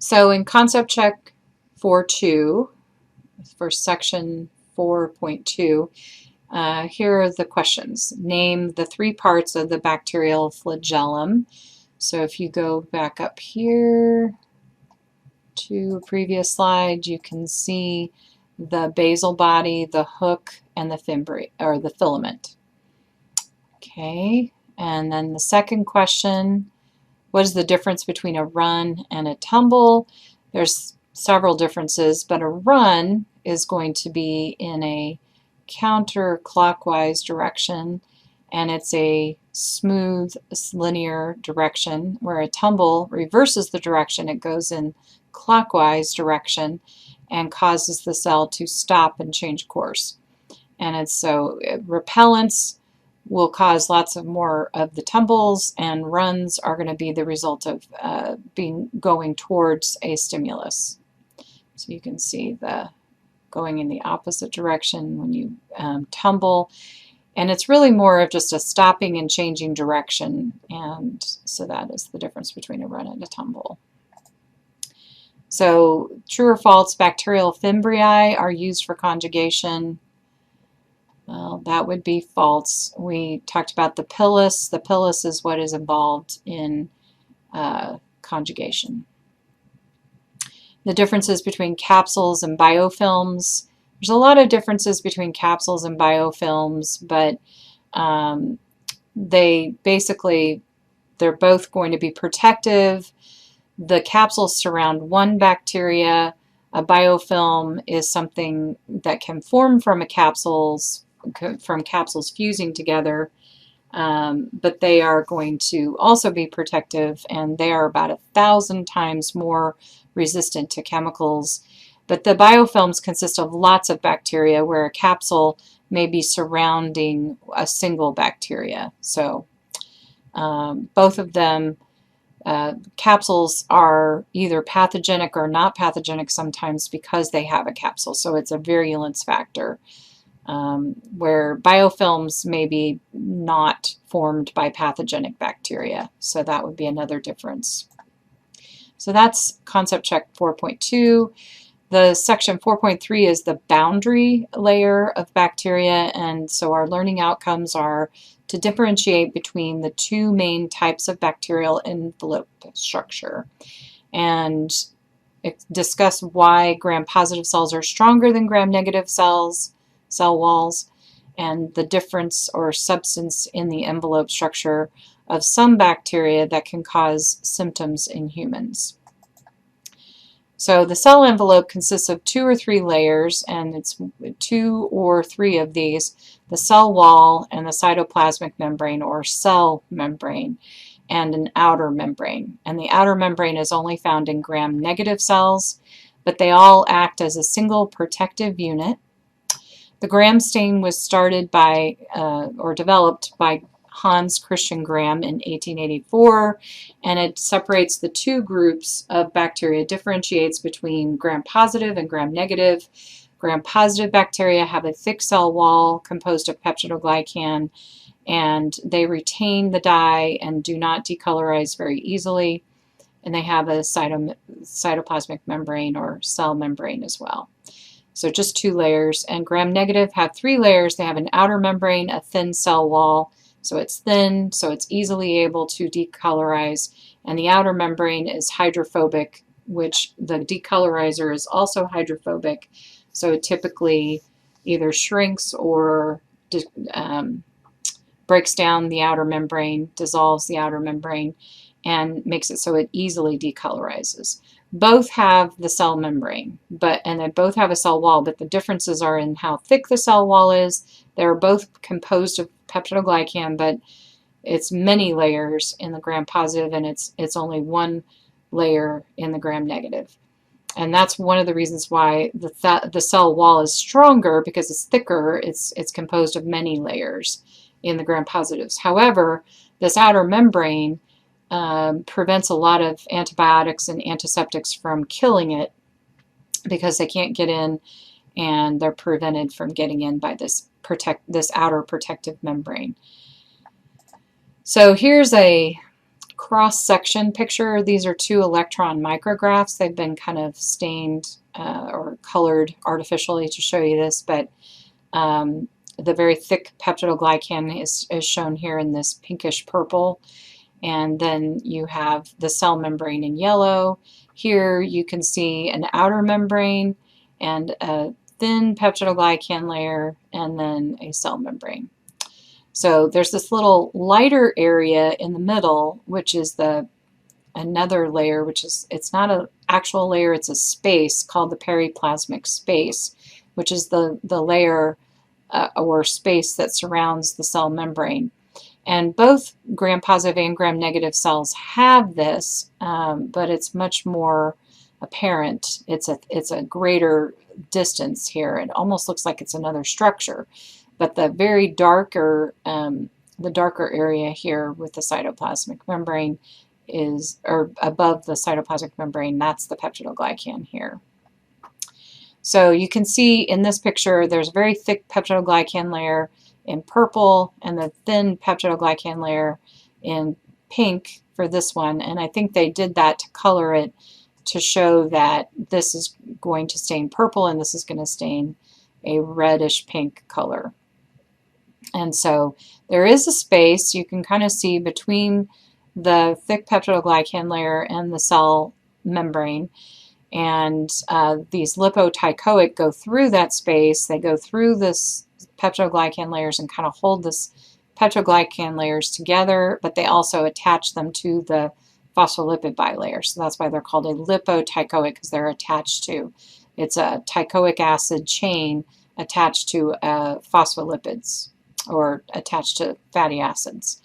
So in concept check 4.2, for section 4.2, here are the questions. Name the 3 parts of the bacterial flagellum. So if you go back up here to a previous slide, you can see the basal body, the hook, and the the filament. Okay, and then the second question, what is the difference between a run and a tumble? There's several differences, but a run is going to be in a counterclockwise direction, and it's a smooth, linear direction, where a tumble reverses the direction. It goes in clockwise direction and causes the cell to stop and change course. And it's so repellents will cause lots of more of the tumbles, and runs are going to be the result of going towards a stimulus. So you can see the going in the opposite direction when you tumble, and it's really more of just a stopping and changing direction, and so that is the difference between a run and a tumble. So true or false, bacterial fimbriae are used for conjugation. Well, that would be false. We talked about the pilus. The pilus is what is involved in conjugation. The differences between capsules and biofilms. There's a lot of differences between capsules and biofilms, but they're both going to be protective. The capsules surround one bacteria. A biofilm is something that can form from capsules fusing together, but they are going to also be protective, and they are about 1,000 times more resistant to chemicals. But the biofilms consist of lots of bacteria, where a capsule may be surrounding a single bacteria. So both of them, capsules are either pathogenic or not pathogenic sometimes because they have a capsule. So it's a virulence factor. Where biofilms may be not formed by pathogenic bacteria. So that would be another difference. So that's concept check 4.2. The section 4.3 is the boundary layer of bacteria, and so our learning outcomes are to differentiate between the 2 main types of bacterial envelope structure, and discuss why gram-positive cells are stronger than gram-negative cells, cell walls, and the difference or substance in the envelope structure of some bacteria that can cause symptoms in humans. So the cell envelope consists of 2 or 3 layers, and it's 2 or 3 of these: the cell wall and the cytoplasmic membrane or cell membrane, and an outer membrane. And the outer membrane is only found in gram-negative cells, but they all act as a single protective unit. The Gram stain was started by or developed by Hans Christian Gram in 1884, and it separates the 2 groups of bacteria, differentiates between gram-positive and gram-negative. Gram-positive bacteria have a thick cell wall composed of peptidoglycan, and they retain the dye and do not decolorize very easily, and they have a cytoplasmic membrane or cell membrane as well. So just 2 layers. And gram-negative have 3 layers. They have an outer membrane, a thin cell wall, so it's thin, so it's easily able to decolorize, and the outer membrane is hydrophobic, which the decolorizer is also hydrophobic, so it typically either shrinks or breaks down the outer membrane, dissolves the outer membrane, and makes it so it easily decolorizes. Both have the cell membrane, and they both have a cell wall, but the differences are in how thick the cell wall is. They're both composed of peptidoglycan, but it's many layers in the gram-positive, and it's only 1 layer in the gram-negative. And that's one of the reasons why the cell wall is stronger, because it's thicker. It's composed of many layers in the gram-positives. However, this outer membrane prevents a lot of antibiotics and antiseptics from killing it, because they can't get in, and they're prevented from getting in by this outer protective membrane. So here's a cross-section picture. These are two electron micrographs. They've been kind of stained or colored artificially to show you this, but the very thick peptidoglycan is shown here in this pinkish purple. And then you have the cell membrane in yellow. Here you can see an outer membrane and a thin peptidoglycan layer and then a cell membrane. So there's this little lighter area in the middle, which is another layer, which is, it's not an actual layer, it's a space called the periplasmic space, which is the layer or space that surrounds the cell membrane. And both gram-positive and gram-negative cells have this, but it's much more apparent. It's a greater distance here. It almost looks like it's another structure. But the very darker area here with the cytoplasmic membrane is, or above the cytoplasmic membrane, that's the peptidoglycan here. So you can see in this picture there's a very thick peptidoglycan layer in purple and the thin peptidoglycan layer in pink for this one. And I think they did that to color it to show that this is going to stain purple and this is going to stain a reddish pink color. And so there is a space you can kind of see between the thick peptidoglycan layer and the cell membrane. And these lipoteichoic go through that space. They go through this peptidoglycan layers and kind of hold this peptidoglycan layers together, but they also attach them to the phospholipid bilayer. So that's why they're called a lipoteichoic, because they're attached to. It's a teichoic acid chain attached to phospholipids, or attached to fatty acids.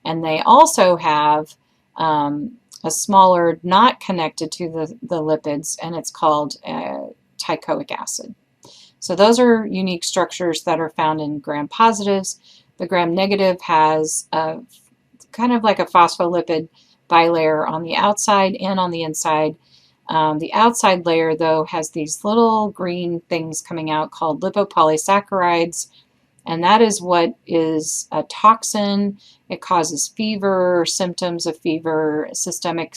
And they also have a smaller, not connected to the lipids, and it's called teichoic acid. So those are unique structures that are found in gram-positives. The gram-negative has kind of like a phospholipid bilayer on the outside and on the inside. The outside layer, though, has these little green things coming out called lipopolysaccharides, and that is what is a toxin. It causes fever, symptoms of fever, systemic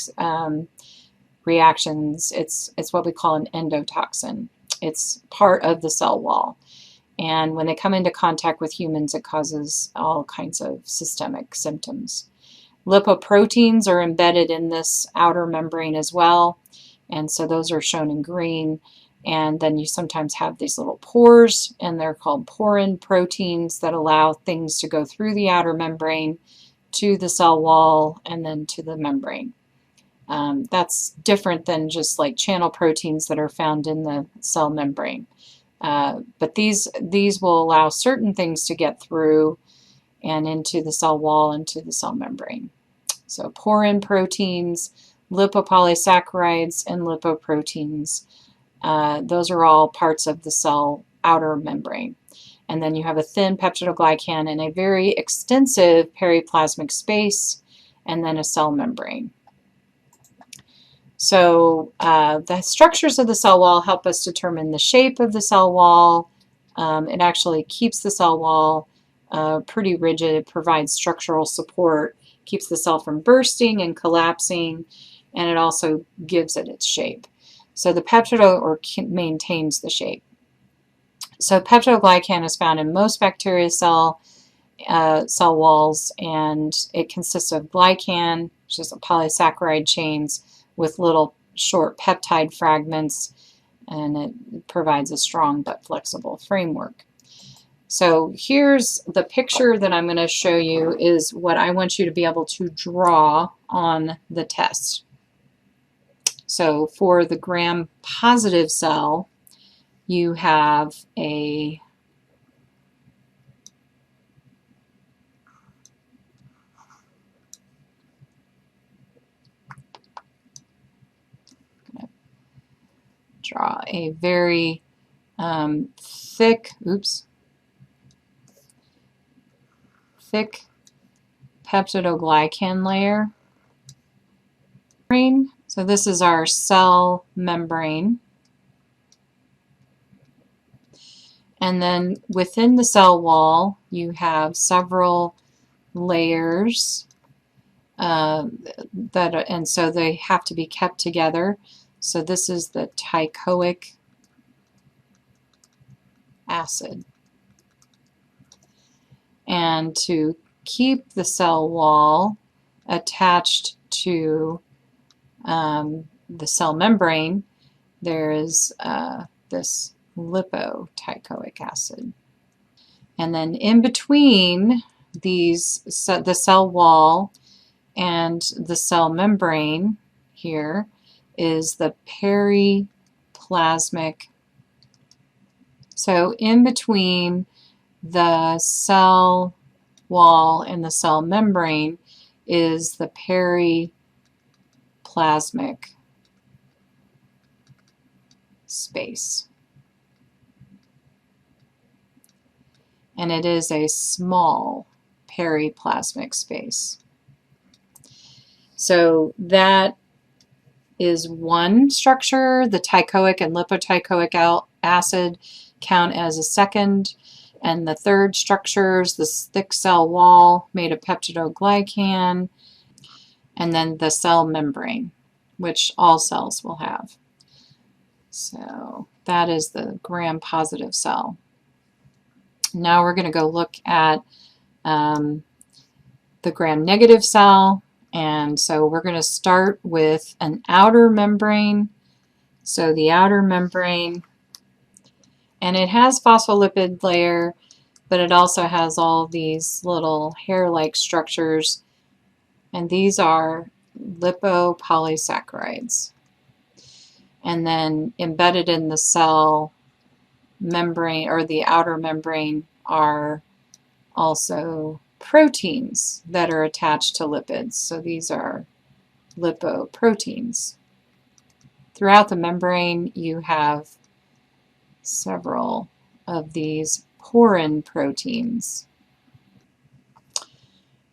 reactions. It's what we call an endotoxin. It's part of the cell wall. And when they come into contact with humans, it causes all kinds of systemic symptoms. Lipoproteins are embedded in this outer membrane as well. And so those are shown in green. And then you sometimes have these little pores, and they're called porin proteins that allow things to go through the outer membrane to the cell wall and then to the membrane. That's different than just like channel proteins that are found in the cell membrane. But these will allow certain things to get through and into the cell wall and to the cell membrane. So porin proteins, lipopolysaccharides, and lipoproteins. Those are all parts of the cell outer membrane. And then you have a thin peptidoglycan and a very extensive periplasmic space, and then a cell membrane. So the structures of the cell wall help us determine the shape of the cell wall. It actually keeps the cell wall pretty rigid. It provides structural support, keeps the cell from bursting and collapsing, and it also gives it its shape. So the maintains the shape. So peptidoglycan is found in most bacteria cell walls, and it consists of glycan, which is a polysaccharide chains with little short peptide fragments, and it provides a strong but flexible framework. So here's the picture that I'm going to show you is what I want you to be able to draw on the test. So for the gram-positive cell, you have a draw a very thick peptidoglycan layer. So this is our cell membrane. And then within the cell wall, you have several layers and so they have to be kept together. So this is the teichoic acid. And to keep the cell wall attached to the cell membrane, there is this lipoteichoic acid. And then in between these, the cell wall and the cell membrane here is the periplasmic. So in between the cell wall and the cell membrane is the periplasmic space. And it is a small periplasmic space. So that is one structure. The teichoic and lipoteichoic acid count as a second. And the third structure is this thick cell wall made of peptidoglycan, and then the cell membrane, which all cells will have. So that is the gram-positive cell. Now we're going to go look at the gram-negative cell. And so we're going to start with an outer membrane. So the outer membrane, and it has phospholipid layer, but it also has all these little hair-like structures, and these are lipopolysaccharides. And then embedded in the cell membrane, or the outer membrane, are also proteins that are attached to lipids. So these are lipoproteins. Throughout the membrane, you have several of these porin proteins.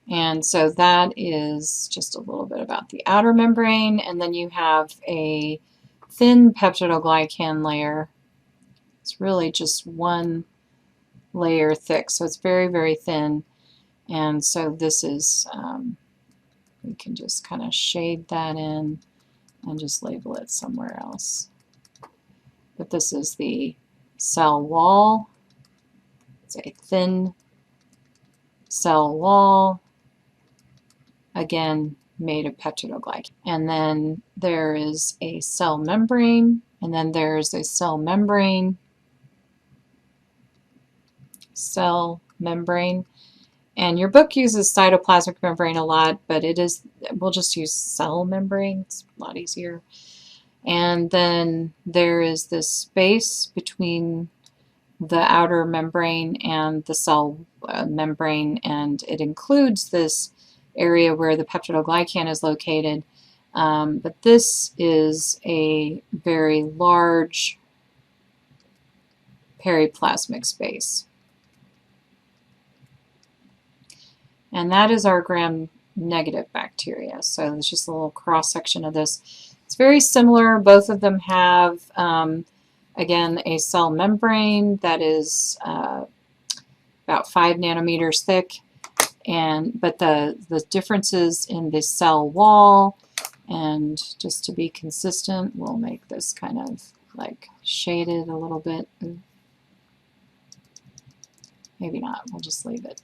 And so that is just a little bit about the outer membrane. And then you have a thin peptidoglycan layer. It's really just one layer thick, so it's very, very thin. And so this is, we can just kind of shade that in and just label it somewhere else. But this is the cell wall. It's a thin cell wall, again made of peptidoglycan. And then there is a cell membrane, and then there's a cell membrane, and your book uses cytoplasmic membrane a lot, but we'll just use cell membrane. It's a lot easier. And then there is this space between the outer membrane and the cell membrane, and it includes this area where the peptidoglycan is located. But this is a very large periplasmic space. And that is our gram-negative bacteria. So it's just a little cross-section of this. It's very similar. Both of them have, again, a cell membrane that is about 5 nanometers thick. But the differences in the cell wall, and just to be consistent, we'll make this kind of like shaded a little bit. Maybe not. We'll just leave it.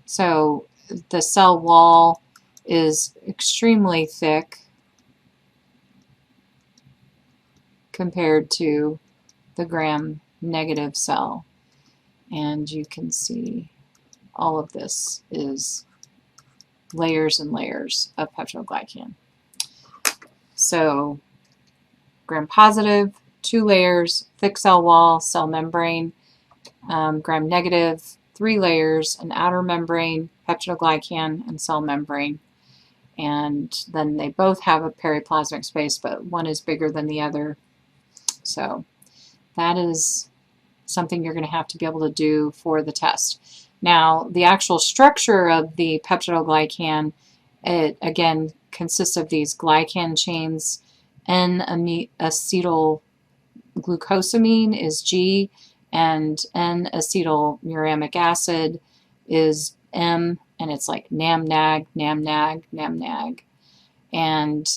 So the cell wall is extremely thick compared to the gram-negative cell. And you can see all of this is layers and layers of peptidoglycan. So gram-positive, 2 layers, thick cell wall, cell membrane. Gram-negative, 3 layers, an outer membrane, peptidoglycan, and cell membrane. And then they both have a periplasmic space, but one is bigger than the other. So that is something you're going to have to be able to do for the test. Now, the actual structure of the peptidoglycan, it again consists of these glycan chains, N-acetyl glucosamine is G, and N-acetylmuramic acid is M, and it's like NAMNAG, NAMNAG, NAMNAG. And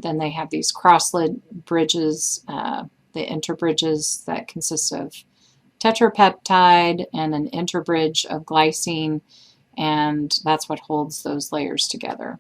then they have these cross-lid bridges, the interbridges that consist of tetrapeptide and an interbridge of glycine, and that's what holds those layers together.